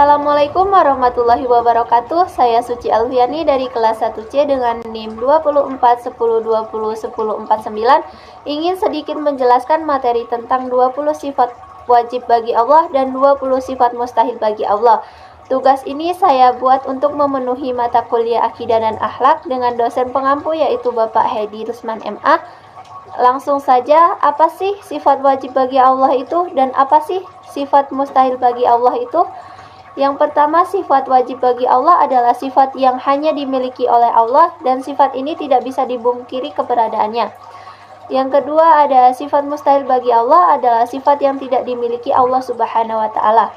Assalamualaikum warahmatullahi wabarakatuh. Saya Suci Alfiani dari kelas 1C dengan NIM 2410201049 ingin sedikit menjelaskan materi tentang 20 sifat wajib bagi Allah dan 20 sifat mustahil bagi Allah. Tugas ini saya buat untuk memenuhi mata kuliah Akidah dan Akhlak dengan dosen pengampu yaitu Bapak Hedi Rusman MA. Langsung saja, apa sih sifat wajib bagi Allah itu dan apa sih sifat mustahil bagi Allah itu? Yang pertama, sifat wajib bagi Allah adalah sifat yang hanya dimiliki oleh Allah dan sifat ini tidak bisa dibungkiri keberadaannya. Yang kedua, ada sifat mustahil bagi Allah adalah sifat yang tidak dimiliki Allah Subhanahu wa taala.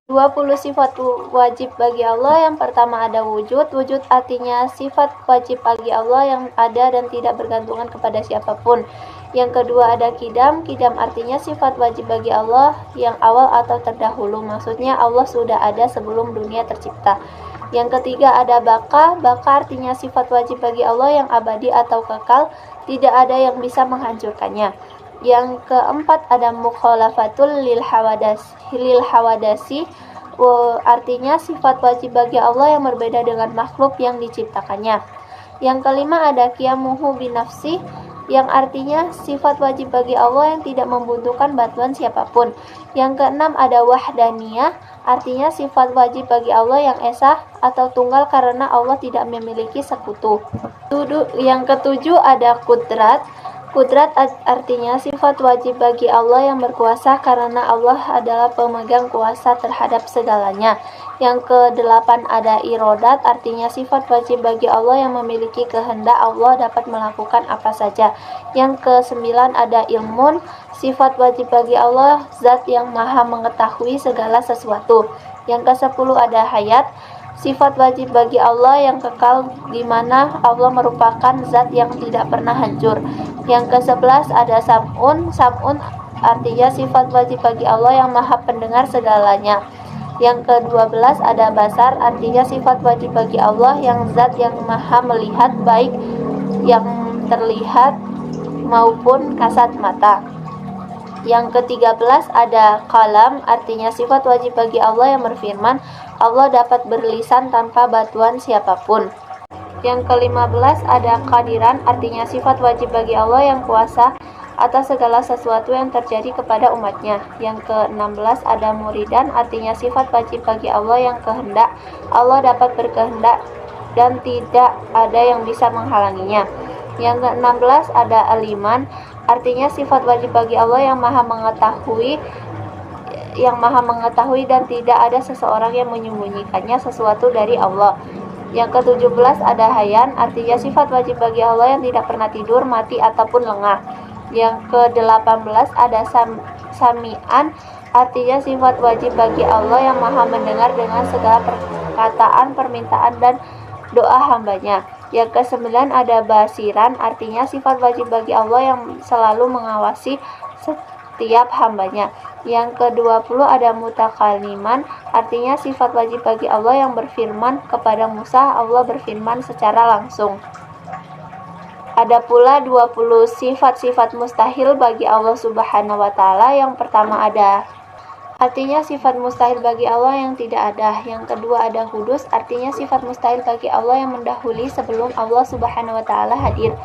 20 sifat wajib bagi Allah. Yang pertama ada wujud. Wujud artinya sifat wajib bagi Allah yang ada dan tidak bergantungan kepada siapapun. Yang kedua ada kidam. Kidam artinya sifat wajib bagi Allah yang awal atau terdahulu. Maksudnya Allah sudah ada sebelum dunia tercipta. Yang ketiga ada baka. Baka artinya sifat wajib bagi Allah yang abadi atau kekal. Tidak ada yang bisa menghancurkannya. Yang keempat ada mukhalafatul lil hawadasi, artinya sifat wajib bagi Allah yang berbeda dengan makhluk yang diciptakannya. Yang kelima ada qiyamuhu binafsi, yang artinya sifat wajib bagi Allah yang tidak membutuhkan bantuan siapapun. Yang keenam ada wahdaniyah, artinya sifat wajib bagi Allah yang esa atau tunggal karena Allah tidak memiliki sekutu. Yang ketujuh ada kudrat. Kudrat artinya sifat wajib bagi Allah yang berkuasa karena Allah adalah pemegang kuasa terhadap segalanya. Yang kedelapan ada irodat, artinya sifat wajib bagi Allah yang memiliki kehendak Allah dapat melakukan apa saja. Yang kesembilan ada ilmun, sifat wajib bagi Allah zat yang maha mengetahui segala sesuatu. Yang kesepuluh ada hayat, sifat wajib bagi Allah yang kekal di mana Allah merupakan zat yang tidak pernah hancur. Yang ke-11 ada sam'un. Sam'un artinya sifat wajib bagi Allah yang maha pendengar segalanya. Yang ke-12 ada basar, artinya sifat wajib bagi Allah yang zat yang maha melihat baik yang terlihat maupun kasat mata. Yang ke-13 ada kalam, artinya sifat wajib bagi Allah yang berfirman, Allah dapat berlisan tanpa bantuan siapapun. Yang ke-15 ada qadiran, artinya sifat wajib bagi Allah yang kuasa atas segala sesuatu yang terjadi kepada umatnya. Yang ke-16 ada muridan, artinya sifat wajib bagi Allah yang kehendak, Allah dapat berkehendak dan tidak ada yang bisa menghalanginya. Yang ke-16 ada aliman, artinya sifat wajib bagi Allah yang maha mengetahui dan tidak ada seseorang yang menyembunyikannya sesuatu dari Allah. Yang ke-17 ada hayan, artinya sifat wajib bagi Allah yang tidak pernah tidur, mati ataupun lengah. Yang ke-18 ada sami'an, artinya sifat wajib bagi Allah yang maha mendengar dengan segala perkataan, permintaan dan doa hambanya. Yang ke-9 ada basiran, artinya sifat wajib bagi Allah yang selalu mengawasi setiap hambanya. Yang ke-20 ada mutakaliman, artinya sifat wajib bagi Allah yang berfirman kepada Musa, Allah berfirman secara langsung. Ada pula 20 sifat-sifat mustahil bagi Allah Subhanahu wa taala. Yang pertama ada, artinya sifat mustahil bagi Allah yang tidak ada. Yang kedua ada hudus, artinya sifat mustahil bagi Allah yang mendahului sebelum Allah Subhanahu wa taala hadir.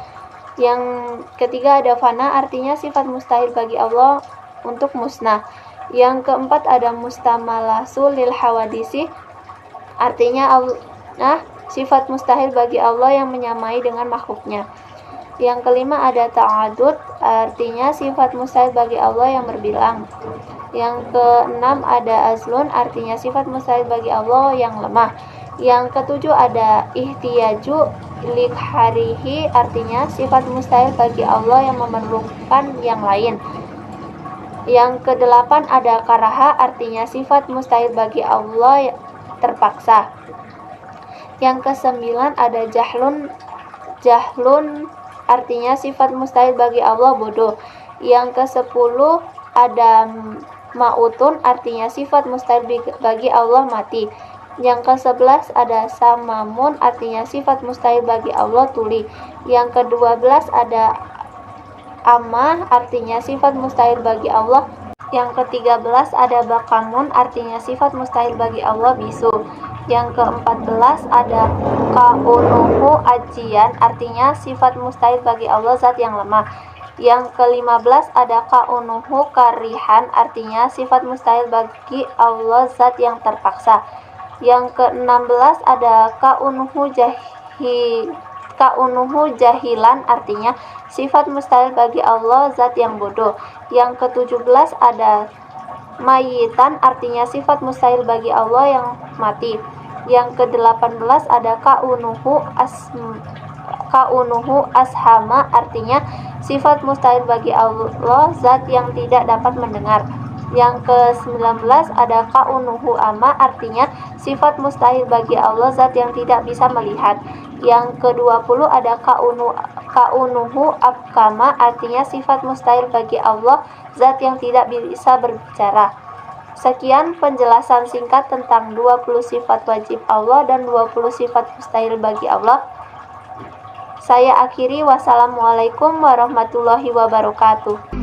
Yang ketiga ada fana, artinya sifat mustahil bagi Allah untuk musnah. Yang keempat ada mustamalasul lil hawadisi, artinya sifat mustahil bagi Allah yang menyamai dengan makhluknya. Yang kelima ada ta'adud, artinya sifat mustahil bagi Allah yang berbilang. Yang keenam ada azlun, artinya sifat mustahil bagi Allah yang lemah. Yang ketujuh ada ihtiyaju likharihi, artinya sifat mustahil bagi Allah yang memerlukan yang lain. Yang kedelapan ada karaha, artinya sifat mustahil bagi Allah terpaksa. Yang kesembilan ada jahlun, artinya sifat mustahil bagi Allah bodoh. Yang ke-10 ada mautun, artinya sifat mustahil bagi Allah mati. Yang ke-11 ada samamun, artinya sifat mustahil bagi Allah tuli. Yang ke-12 ada amah, artinya sifat mustahil bagi Allah Yang ke-13 ada bakamun, artinya sifat mustahil bagi Allah bisu. Yang ke-14 ada kaunuhu ajian, artinya sifat mustahil bagi Allah zat yang lemah. Yang ke-15 ada kaunuhu karihan, artinya sifat mustahil bagi Allah zat yang terpaksa. Yang ke-16 ada kaunuhu jahilan, artinya sifat mustahil bagi Allah zat yang bodoh. Yang ke-17 ada mayitan, artinya sifat mustahil bagi Allah yang mati. Yang ke-18 ada kaunuhu ashama, artinya sifat mustahil bagi Allah zat yang tidak dapat mendengar. Yang ke-19 ada kaunuhu ama, artinya sifat mustahil bagi Allah zat yang tidak bisa melihat. Yang ke-20 ada kaunuhu abkama, artinya sifat mustahil bagi Allah zat yang tidak bisa berbicara. Sekian penjelasan singkat tentang 20 sifat wajib Allah dan 20 sifat mustahil bagi Allah. Saya akhiri, wassalamualaikum warahmatullahi wabarakatuh.